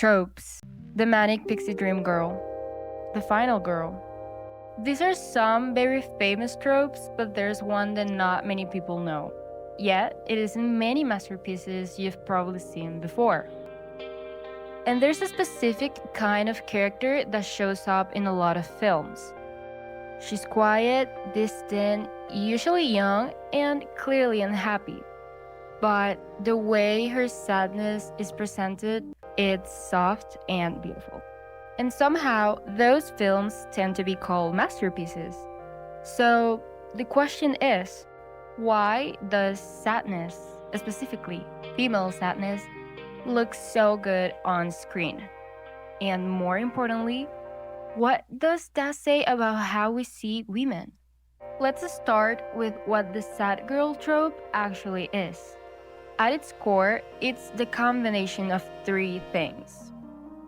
Tropes, the manic pixie dream girl, the final girl. These are some very famous tropes, but there's one that not many people know. Yet, it is in many masterpieces you've probably seen before. And there's a specific kind of character that shows up in a lot of films. She's quiet, distant, usually young, and clearly unhappy. But the way her sadness is presented, it's soft and beautiful. And somehow, those films tend to be called masterpieces. So, the question is, why does sadness, specifically female sadness, look so good on screen? And more importantly, what does that say about how we see women? Let's start with what the sad girl trope actually is. At its core, it's the combination of three things: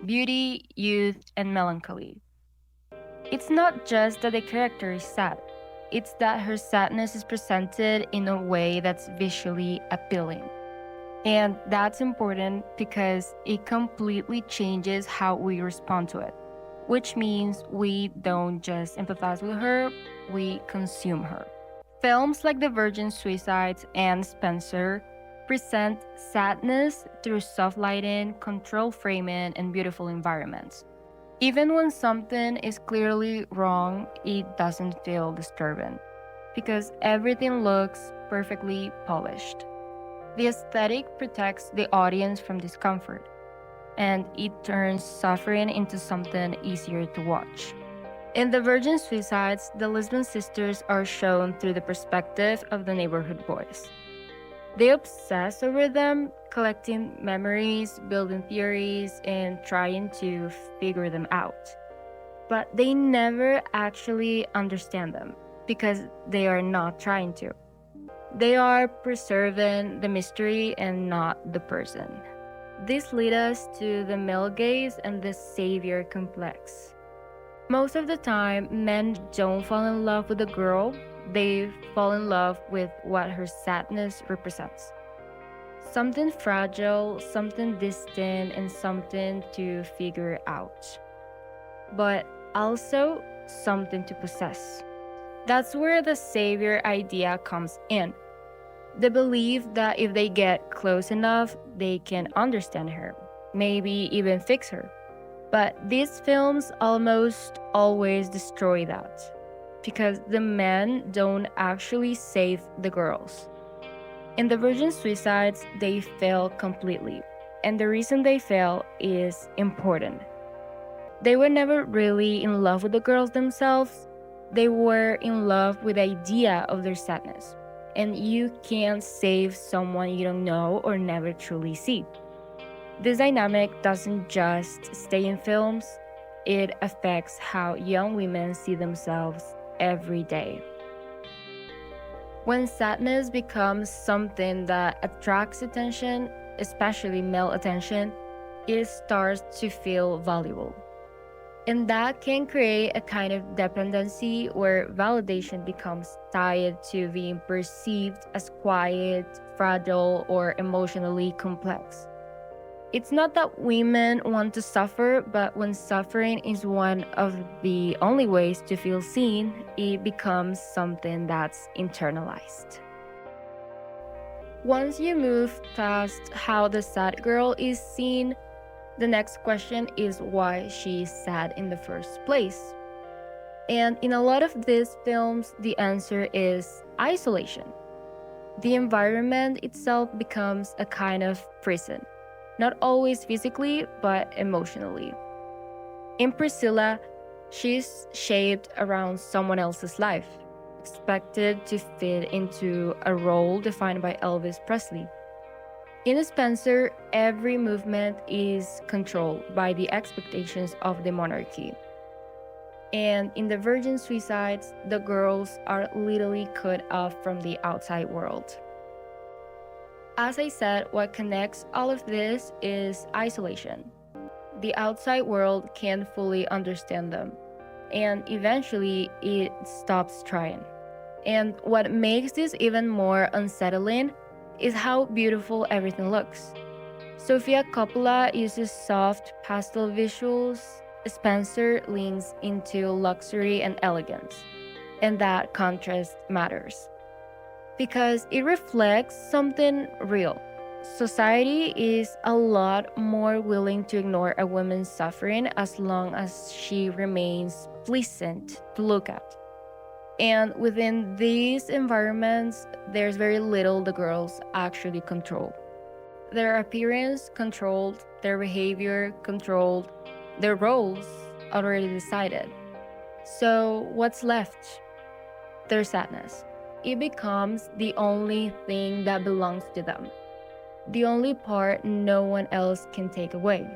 beauty, youth, and melancholy. It's not just that the character is sad, it's that her sadness is presented in a way that's visually appealing. And that's important because it completely changes how we respond to it, which means we don't just empathize with her, we consume her. Films like The Virgin Suicides and Spencer present sadness through soft lighting, controlled framing, and beautiful environments. Even when something is clearly wrong, it doesn't feel disturbing because everything looks perfectly polished. The aesthetic protects the audience from discomfort, and it turns suffering into something easier to watch. In The Virgin Suicides, the Lisbon sisters are shown through the perspective of the neighborhood boys. They obsess over them, collecting memories, building theories, and trying to figure them out. But they never actually understand them because they are not trying to. They are preserving the mystery and not the person. This leads us to the male gaze and the savior complex. Most of the time, men don't fall in love with a girl, they fall in love with what her sadness represents. Something fragile, something distant, and something to figure out. But also something to possess. That's where the savior idea comes in. The belief that if they get close enough, they can understand her, maybe even fix her. But these films almost always destroy that, because the men don't actually save the girls. In The Virgin Suicides, they fail completely, and the reason they fail is important. They were never really in love with the girls themselves, they were in love with the idea of their sadness. And you can't save someone you don't know or never truly see. This dynamic doesn't just stay in films, it affects how young women see themselves every day. When sadness becomes something that attracts attention, especially male attention, it starts to feel valuable. And that can create a kind of dependency where validation becomes tied to being perceived as quiet, fragile, or emotionally complex. It's not that women want to suffer, but when suffering is one of the only ways to feel seen, it becomes something that's internalized. Once you move past how the sad girl is seen, the next question is why she's sad in the first place. And in a lot of these films, the answer is isolation. The environment itself becomes a kind of prison, not always physically, but emotionally. In Priscilla, she's shaped around someone else's life, expected to fit into a role defined by Elvis Presley. In Spencer, every movement is controlled by the expectations of the monarchy. And in The Virgin Suicides, the girls are literally cut off from the outside world. As I said, what connects all of this is isolation. The outside world can't fully understand them, and eventually it stops trying. And what makes this even more unsettling is how beautiful everything looks. Sofia Coppola uses soft pastel visuals. Spencer leans into luxury and elegance, and that contrast matters because it reflects something real. Society is a lot more willing to ignore a woman's suffering as long as she remains pleasant to look at. And within these environments, there's very little the girls actually control. Their appearance controlled, their behavior controlled, their roles already decided. So, what's left? Their sadness. It becomes the only thing that belongs to them, the only part no one else can take away.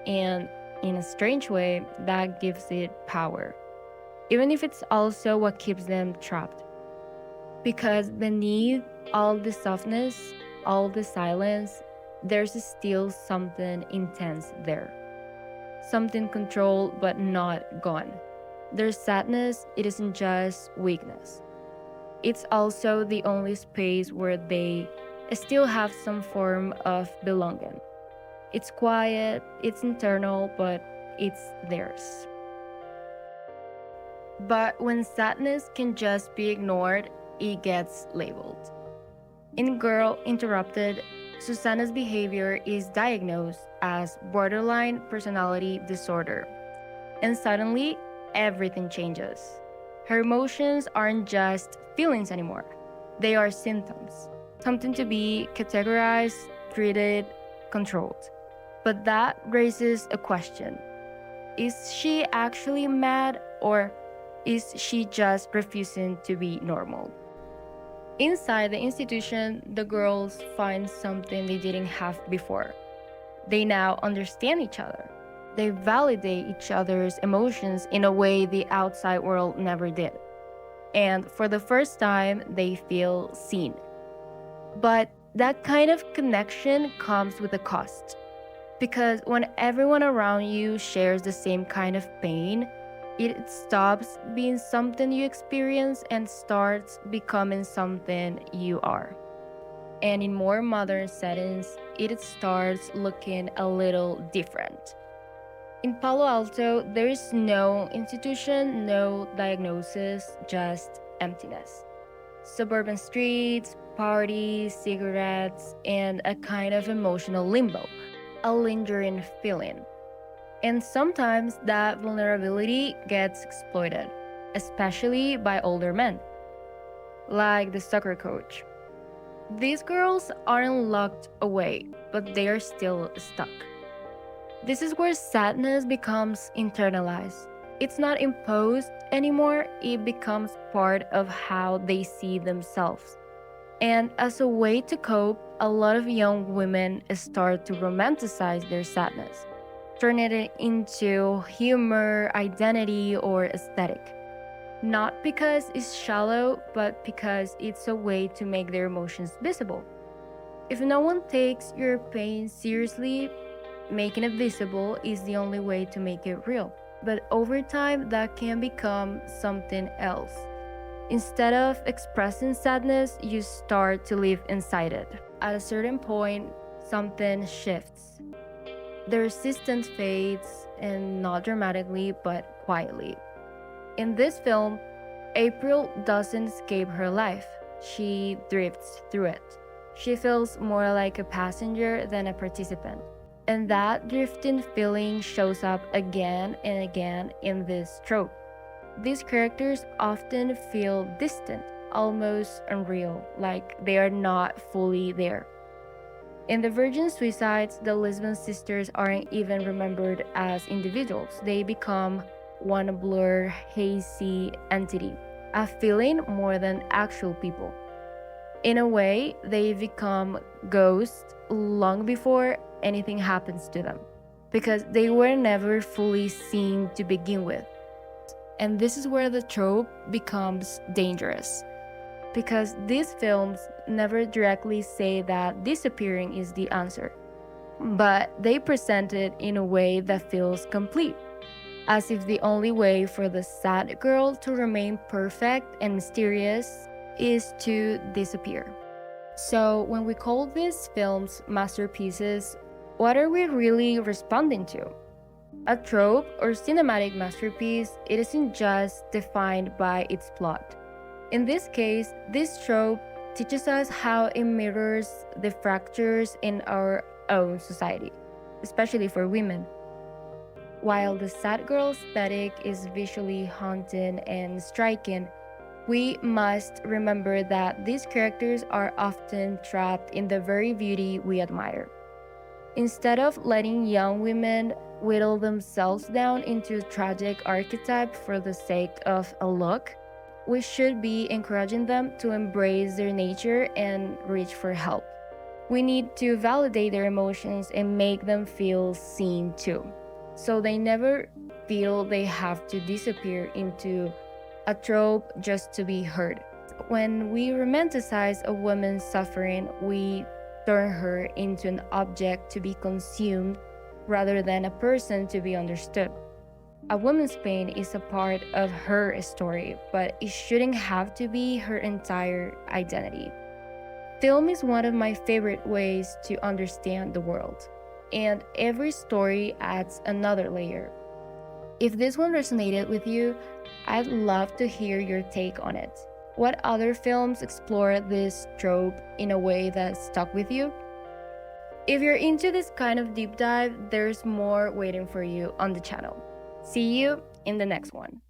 And in a strange way, that gives it power, even if it's also what keeps them trapped. Because beneath all the softness, all the silence, there's still something intense there. Something controlled but not gone. Their sadness, it isn't just weakness. It's also the only space where they still have some form of belonging. It's quiet, it's internal, but it's theirs. But when sadness can just be ignored, it gets labeled. In Girl Interrupted, Susanna's behavior is diagnosed as borderline personality disorder. And suddenly, everything changes. Her emotions aren't just feelings anymore, they are symptoms. Something to be categorized, treated, controlled. But that raises a question. Is she actually mad, or is she just refusing to be normal? Inside the institution, the girls find something they didn't have before. They now understand each other. They validate each other's emotions in a way the outside world never did. And for the first time, they feel seen. But that kind of connection comes with a cost. Because when everyone around you shares the same kind of pain, it stops being something you experience and starts becoming something you are. And in more modern settings, it starts looking a little different. In Palo Alto, there is no institution, no diagnosis, just emptiness. Suburban streets, parties, cigarettes, and a kind of emotional limbo, a lingering feeling. And sometimes that vulnerability gets exploited, especially by older men, like the soccer coach. These girls aren't locked away, but they are still stuck. This is where sadness becomes internalized. It's not imposed anymore, it becomes part of how they see themselves. And as a way to cope, a lot of young women start to romanticize their sadness, turning it into humor, identity, or aesthetic. Not because it's shallow, but because it's a way to make their emotions visible. If no one takes your pain seriously, making it visible is the only way to make it real. But over time, that can become something else. Instead of expressing sadness, you start to live inside it. At a certain point, something shifts. The resistance fades, and not dramatically, but quietly. In this film, April doesn't escape her life, she drifts through it. She feels more like a passenger than a participant. And that drifting feeling shows up again and again in this trope. These characters often feel distant, almost unreal, like they are not fully there. In the Virgin Suicides, the Lisbon sisters aren't even remembered as individuals. They become one blur, hazy entity, a feeling more than actual people. In a way, they become ghosts long before anything happens to them, because they were never fully seen to begin with. And this is where the trope becomes dangerous, because these films never directly say that disappearing is the answer, but they present it in a way that feels complete, as if the only way for the sad girl to remain perfect and mysterious is to disappear. So when we call these films masterpieces, What are we really responding to? A trope or cinematic masterpiece, it isn't just defined by its plot. In this case, this trope teaches us how it mirrors the fractures in our own society, especially for women. While the sad girl aesthetic is visually haunting and striking, we must remember that these characters are often trapped in the very beauty we admire. Instead of letting young women whittle themselves down into a tragic archetype for the sake of a look, we should be encouraging them to embrace their nature and reach for help. We need to validate their emotions and make them feel seen too, so they never feel they have to disappear into a trope just to be heard. When we romanticize a woman's suffering, we turn her into an object to be consumed rather than a person to be understood. A woman's pain is a part of her story, but it shouldn't have to be her entire identity. Film is one of my favorite ways to understand the world, and every story adds another layer. If this one resonated with you, I'd love to hear your take on it. What other films explore this trope in a way that stuck with you? If you're into this kind of deep dive, there's more waiting for you on the channel. See you in the next one.